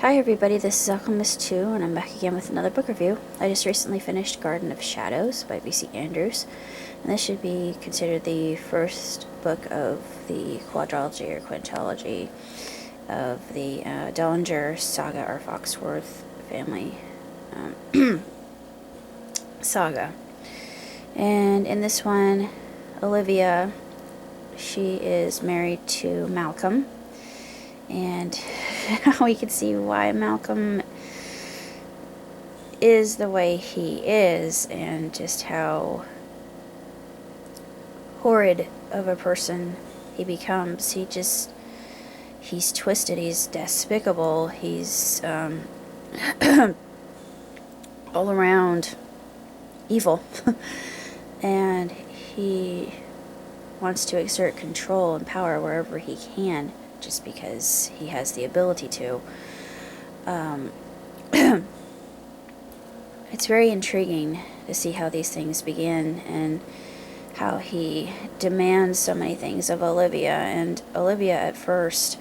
Hi everybody, this is Alchemist 2, and I'm back again with another book review. I just recently finished Garden of Shadows by B.C. Andrews, and this should be considered the first book of the quadrilogy or quintilogy of the Dollanger saga or Foxworth family saga. And in this one, Olivia, she is married to Malcolm, and we can see why Malcolm is the way he is and just how horrid of a person he becomes. He's twisted, he's despicable, he's all around evil. And he wants to exert control and power wherever he can, just because he has the ability to. It's very intriguing to see how these things begin and how he demands so many things of Olivia. And Olivia, at first,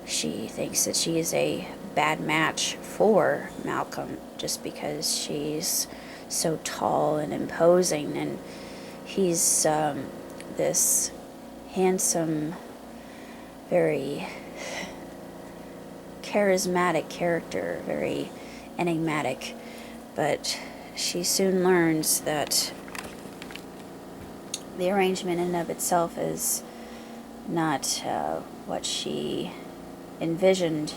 she thinks that she is a bad match for Malcolm just because she's so tall and imposing, and he's this handsome, very charismatic character, very enigmatic, but she soon learns that the arrangement in and of itself is not what she envisioned.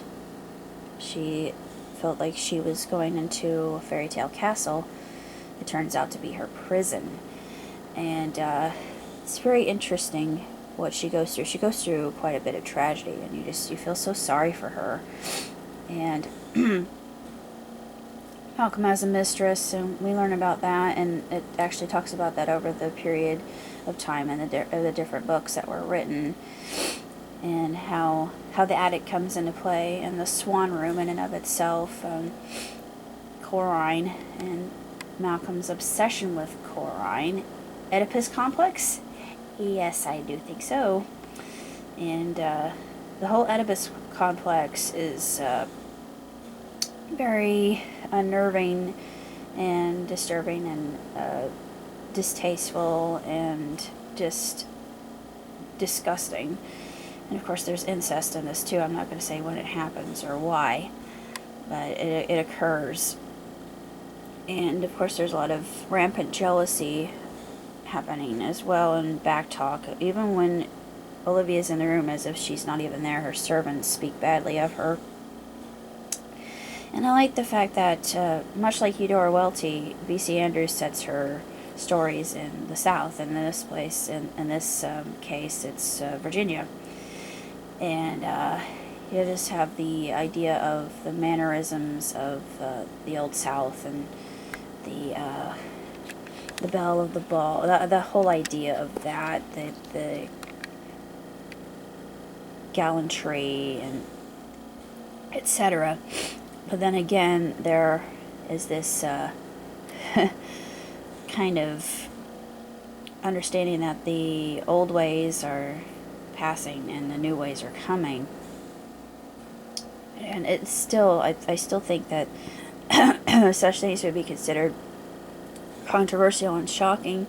She felt like she was going into a fairy tale castle. It turns out to be her prison, and it's very interesting what she goes through. She goes through quite a bit of tragedy, and you feel so sorry for her. And Malcolm has a mistress, and we learn about that, and it actually talks about that over the period of time and the different books that were written, and how the attic comes into play, and the swan room in and of itself, Coraline, and Malcolm's obsession with Coraline. Oedipus complex? Yes, I do think so. And the whole Oedipus complex is very unnerving and disturbing and distasteful and just disgusting. And of course there's incest in this too. I'm not going to say when it happens or why, but it occurs. And of course there's a lot of rampant jealousy happening as well, and back talk. Even when Olivia's in the room, as if she's not even there, her servants speak badly of her. And I like the fact that, much like Eudora Welty, B.C. Andrews sets her stories in the South. In this place, in this case, it's Virginia. And you just have the idea of the mannerisms of the Old South, and the belle of the ball, the whole idea of that, the gallantry and etc. But then again, there is this kind of understanding that the old ways are passing and the new ways are coming. And it's still, I still think that such things would be considered controversial and shocking.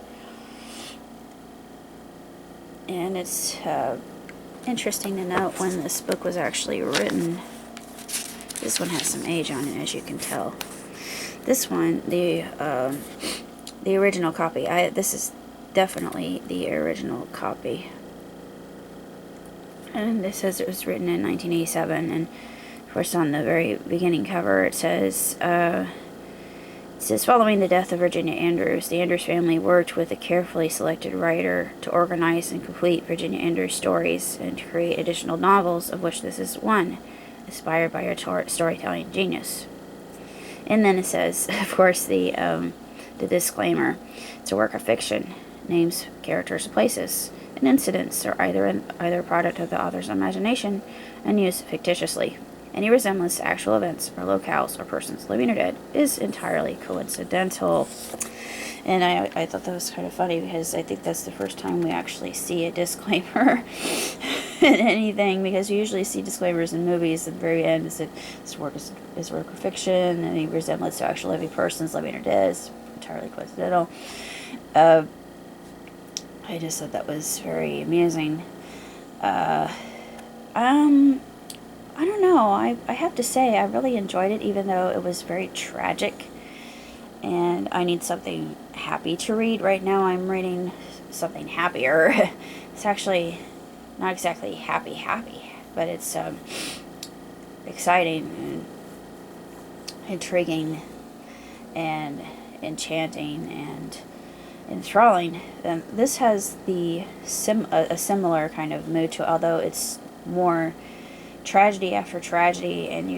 And it's interesting to note when this book was actually written. This one has some age on it, as you can tell. This one, the original copy, this is definitely the original copy. And it says it was written in 1987, and of course on the very beginning cover it says, following the death of Virginia Andrews, the Andrews family worked with a carefully selected writer to organize and complete Virginia Andrews stories and to create additional novels, of which this is one, inspired by her storytelling genius. And then it says, of course, the disclaimer: it's a work of fiction. Names, characters, places, and incidents are either a product of the author's imagination and used fictitiously. Any resemblance to actual events or locales or persons, living or dead, is entirely coincidental. And I thought that was kind of funny, because I think that's the first time we actually see a disclaimer anything, because you usually see disclaimers in movies at the very end is that this work is work of fiction, and any resemblance to actual living persons, living or dead, is entirely coincidental. I just thought that was very amusing. I don't know. I have to say, I really enjoyed it, even though it was very tragic. And I need something happy to read. Right now, I'm reading something happier. It's actually not exactly happy, but it's exciting and intriguing and enchanting and enthralling. This has a similar kind of mood to it, although it's more tragedy after tragedy, and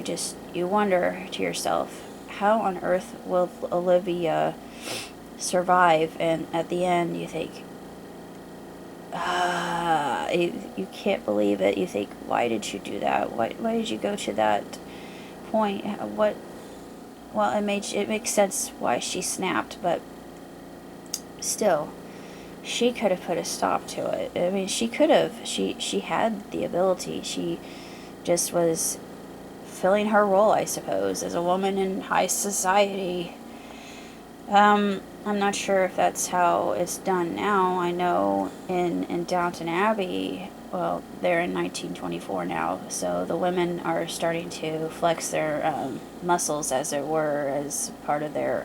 you wonder to yourself, how on earth will Olivia survive? And at the end you think, you can't believe it. You think, why did you do that? Why did you go to that point? Well, it makes sense why she snapped, but still, she could have put a stop to it. I mean, she could have. She had the ability. She just was filling her role, I suppose, as a woman in high society. I'm not sure if that's how it's done now. I know in Downton Abbey, well, they're in 1924 now, so the women are starting to flex their muscles, as it were, as part of their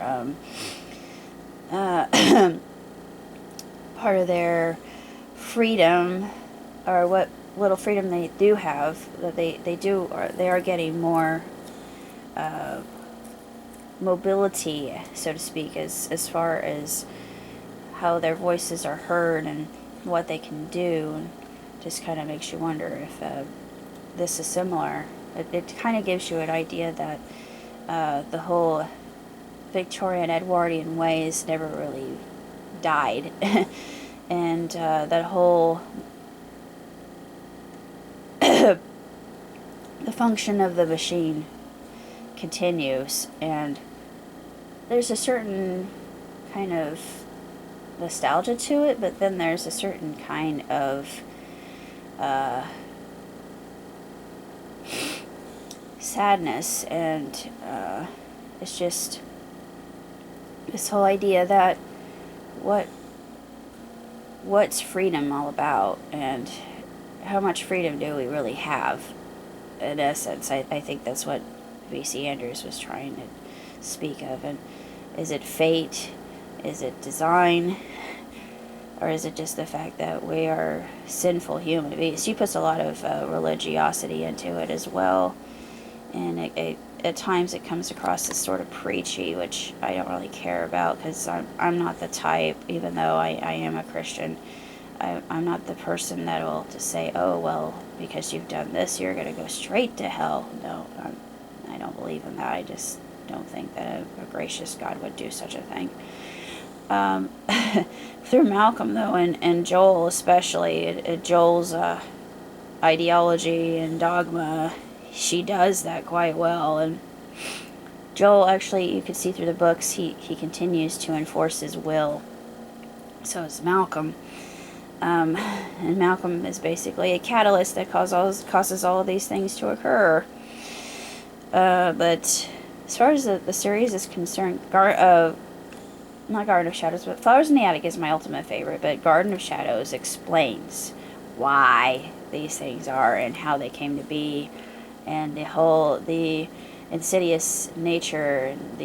part of their freedom, or what little freedom they do have, that they are getting more mobility, so to speak, as far as how their voices are heard and what they can do. And just kind of makes you wonder if this is similar. It kind of gives you an idea that the whole Victorian Edwardian ways never really died. And that whole the function of the machine continues, and there's a certain kind of nostalgia to it, but then there's a certain kind of sadness, and it's just this whole idea that what's freedom all about, and how much freedom do we really have, in essence. I think that's what V.C. Andrews was trying to speak of. And is it fate? Is it design? Or is it just the fact that we are sinful human beings? She puts a lot of religiosity into it as well, and at times it comes across as sort of preachy, which I don't really care about, because I'm not the type, even though I am a Christian. I'm not the person that will just say, oh, well, because you've done this, you're going to go straight to hell. No, I don't believe in that. I just don't think that a gracious God would do such a thing. Through Malcolm, though, and Joel especially, Joel's ideology and dogma, she does that quite well. And Joel, actually, you can see through the books, he continues to enforce his will. So is Malcolm. And Malcolm is basically a catalyst that causes all of these things to occur. But as far as the series is concerned, not Garden of Shadows, but Flowers in the Attic is my ultimate favorite, but Garden of Shadows explains why these things are and how they came to be, and the insidious nature, and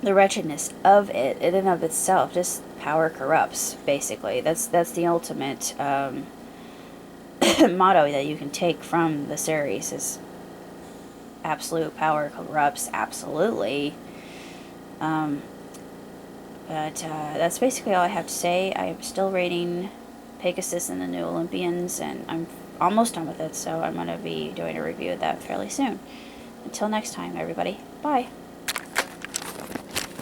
the wretchedness of it in and of itself. Just power corrupts, basically. That's the ultimate motto that you can take from the series, is absolute power corrupts absolutely. But that's basically all I have to say. I'm still reading Pegasus and the New Olympians, and I'm almost done with it, so I'm going to be doing a review of that fairly soon. Until next time, everybody. Bye.